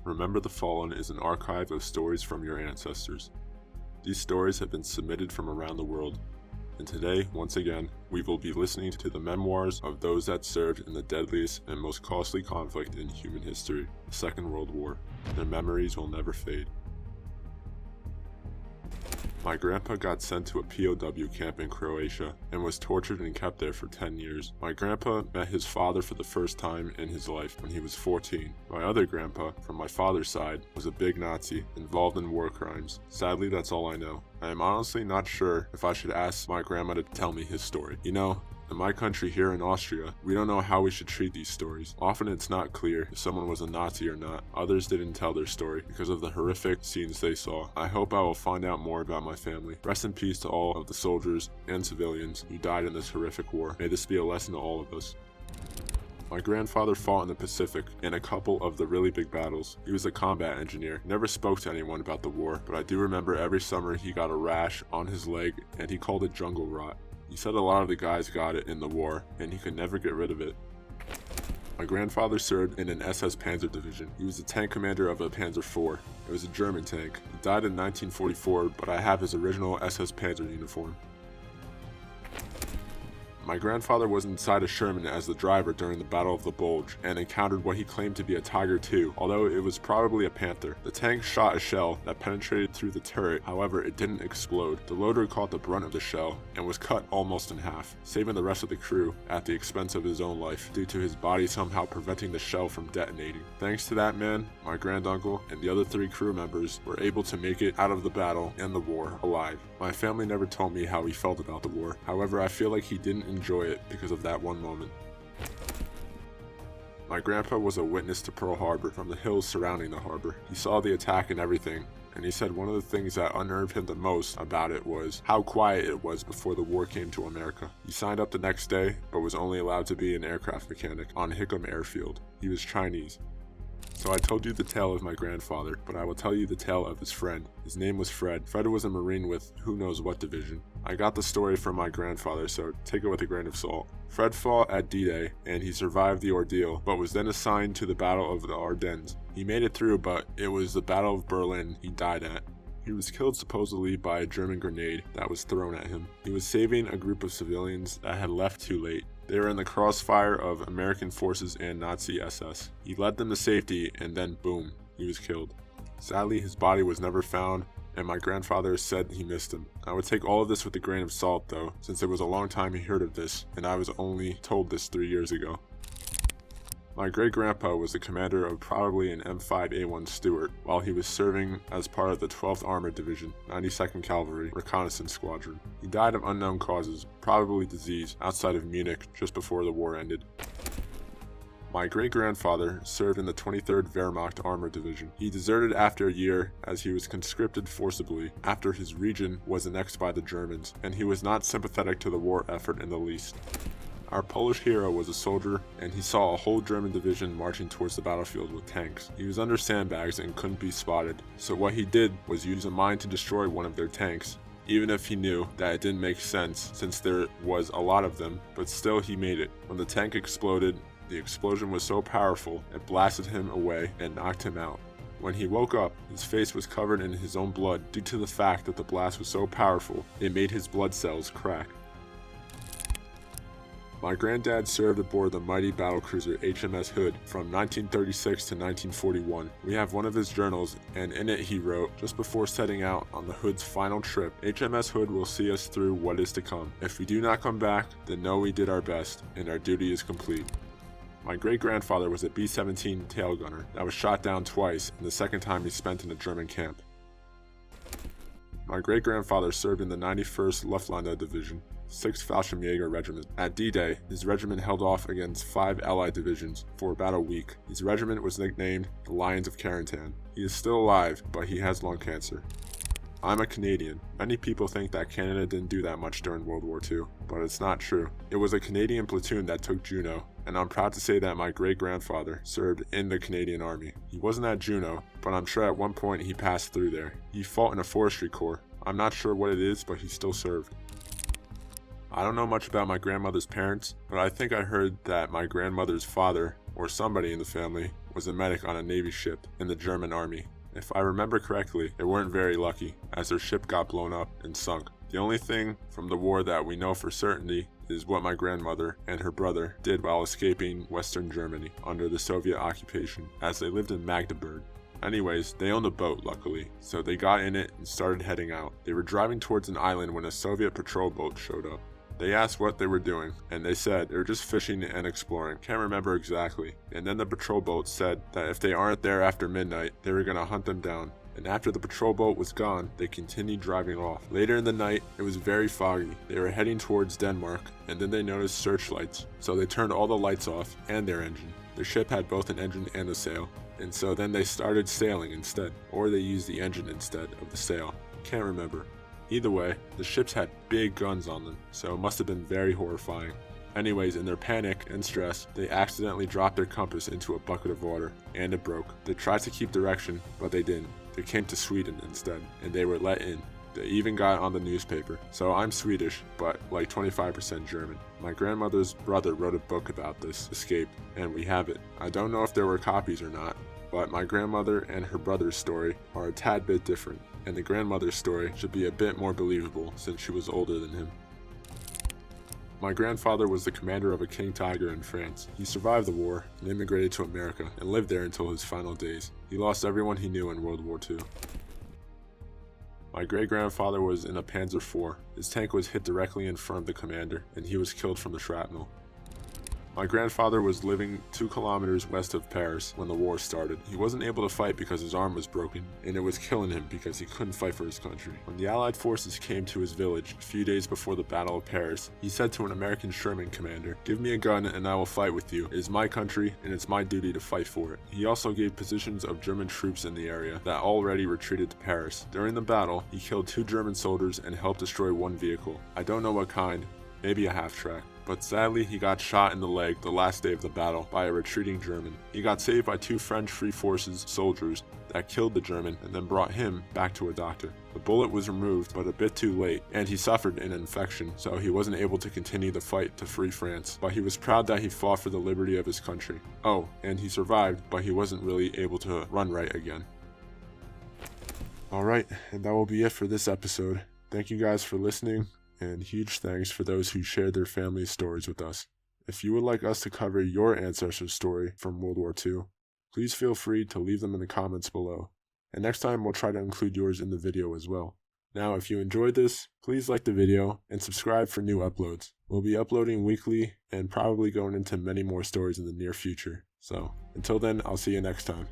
Remember the Fallen is an archive of stories from your ancestors. These stories have been submitted from around the world, and today, once again, we will be listening to the memoirs of those that served in the deadliest and most costly conflict in human history, the Second World War. Their memories will never fade. My grandpa got sent to a POW camp in Croatia and was tortured and kept there for 10 years. My grandpa met his father for the first time in his life when he was 14. My other grandpa, from my father's side, was a big Nazi involved in war crimes. Sadly, that's all I know. I am honestly not sure if I should ask my grandma to tell me his story. You know, in my country here in Austria, we don't know how we should treat these stories. Often it's not clear if someone was a Nazi or not. Others didn't tell their story because of the horrific scenes they saw. I hope I will find out more about my family. Rest in peace to all of the soldiers and civilians who died in this horrific war. May this be a lesson to all of us. My grandfather fought in the Pacific in a couple of the really big battles. He was a combat engineer. He never spoke to anyone about the war, but I do remember every summer he got a rash on his leg and he called it jungle rot. He said a lot of the guys got it in the war, and he could never get rid of it. My grandfather served in an SS Panzer division. He was the tank commander of a Panzer IV. It was a German tank. He died in 1944, but I have his original SS Panzer uniform. My grandfather was inside a Sherman as the driver during the Battle of the Bulge and encountered what he claimed to be a Tiger II, although it was probably a Panther. The tank shot a shell that penetrated through the turret, however it didn't explode. The loader caught the brunt of the shell and was cut almost in half, saving the rest of the crew at the expense of his own life due to his body somehow preventing the shell from detonating. Thanks to that man, my granduncle and the other 3 crew members were able to make it out of the battle and the war alive. My family never told me how he felt about the war, however I feel like he didn't enjoy it because of that one moment. My grandpa was a witness to Pearl Harbor from the hills surrounding the harbor. He saw the attack and everything, and he said one of the things that unnerved him the most about it was how quiet it was before the war came to America. He signed up the next day, but was only allowed to be an aircraft mechanic on Hickam Airfield. He was Chinese. So I told you the tale of my grandfather, but I will tell you the tale of his friend. His name was Fred. Fred was a Marine with who knows what division. I got the story from my grandfather, so take it with a grain of salt. Fred fought at D-Day, and he survived the ordeal, but was then assigned to the Battle of the Ardennes. He made it through, but it was the Battle of Berlin he died at. He was killed supposedly by a German grenade that was thrown at him. He was saving a group of civilians that had left too late. They were in the crossfire of American forces and Nazi SS. He led them to safety and then boom, he was killed. Sadly, his body was never found, and my grandfather said he missed him. I would take all of this with a grain of salt though, since it was a long time he heard of this, and I was only told this 3 years ago. My great-grandpa was the commander of probably an M5A1 Stuart while he was serving as part of the 12th Armored Division, 92nd Cavalry Reconnaissance Squadron. He died of unknown causes, probably disease, outside of Munich just before the war ended. My great-grandfather served in the 23rd Wehrmacht Armored Division. He deserted after a year as he was conscripted forcibly after his region was annexed by the Germans, and he was not sympathetic to the war effort in the least. Our Polish hero was a soldier, and he saw a whole German division marching towards the battlefield with tanks. He was under sandbags and couldn't be spotted, so what he did was use a mine to destroy one of their tanks, even if he knew that it didn't make sense since there was a lot of them, but still he made it. When the tank exploded, the explosion was so powerful it blasted him away and knocked him out. When he woke up, his face was covered in his own blood due to the fact that the blast was so powerful it made his blood cells crack. My granddad served aboard the mighty battlecruiser HMS Hood from 1936 to 1941. We have one of his journals, and in it he wrote, just before setting out on the Hood's final trip, "HMS Hood will see us through what is to come. If we do not come back, then know we did our best, and our duty is complete." My great-grandfather was a B-17 tail gunner that was shot down twice, and the second time he spent in a German camp. My great-grandfather served in the 91st Luftlandedivision, Division, 6th Fallschirmjäger Regiment. At D-Day, his regiment held off against 5 Allied divisions for about a week. His regiment was nicknamed the Lions of Carentan. He is still alive, but he has lung cancer. I'm a Canadian. Many people think that Canada didn't do that much during World War II, but it's not true. It was a Canadian platoon that took Juno, and I'm proud to say that my great-grandfather served in the Canadian Army. He wasn't at Juno, but I'm sure at one point he passed through there. He fought in a forestry corps. I'm not sure what it is, but he still served. I don't know much about my grandmother's parents, but I think I heard that my grandmother's father, or somebody in the family, was a medic on a Navy ship in the German army. If I remember correctly, they weren't very lucky, as their ship got blown up and sunk. The only thing from the war that we know for certainty is what my grandmother and her brother did while escaping Western Germany under the Soviet occupation, as they lived in Magdeburg. Anyways, they owned a boat, luckily, so they got in it and started heading out. They were driving towards an island when a Soviet patrol boat showed up. They asked what they were doing, and they said they were just fishing and exploring. Can't remember exactly. And then the patrol boat said that if they aren't there after midnight, they were gonna hunt them down. And after the patrol boat was gone, they continued driving off. Later in the night, it was very foggy. They were heading towards Denmark, and then they noticed searchlights. So they turned all the lights off and their engine. Their ship had both an engine and a sail. And so then they started sailing instead, or they used the engine instead of the sail. Can't remember. Either way, the ships had big guns on them, so it must have been very horrifying. Anyways, in their panic and stress, they accidentally dropped their compass into a bucket of water, and it broke. They tried to keep direction, but they didn't. They came to Sweden instead, and they were let in. They even got on the newspaper. So I'm Swedish, but like 25% German. My grandmother's brother wrote a book about this escape, and we have it. I don't know if there were copies or not, but my grandmother and her brother's story are a tad bit different, and the grandmother's story should be a bit more believable since she was older than him. My grandfather was the commander of a King Tiger in France. He survived the war and immigrated to America and lived there until his final days. He lost everyone he knew in World War II. My great-grandfather was in a Panzer IV. His tank was hit directly in front of the commander, and he was killed from the shrapnel. My grandfather was living 2 kilometers west of Paris when the war started. He wasn't able to fight because his arm was broken, and it was killing him because he couldn't fight for his country. When the Allied forces came to his village a few days before the Battle of Paris, he said to an American Sherman commander, "Give me a gun and I will fight with you. It is my country and it's my duty to fight for it." He also gave positions of German troops in the area that already retreated to Paris. During the battle, he killed 2 German soldiers and helped destroy 1 vehicle. I don't know what kind, maybe a half-track. But sadly, he got shot in the leg the last day of the battle by a retreating German. He got saved by 2 French Free Forces soldiers that killed the German and then brought him back to a doctor. The bullet was removed, but a bit too late, and he suffered an infection, so he wasn't able to continue the fight to free France. But he was proud that he fought for the liberty of his country. Oh, and he survived, but he wasn't really able to run right again. Alright, and that will be it for this episode. Thank you guys for listening. And huge thanks for those who shared their family stories with us. If you would like us to cover your ancestor's story from World War II, please feel free to leave them in the comments below. And next time we'll try to include yours in the video as well. Now, if you enjoyed this, please like the video and subscribe for new uploads. We'll be uploading weekly and probably going into many more stories in the near future. So, until then, I'll see you next time.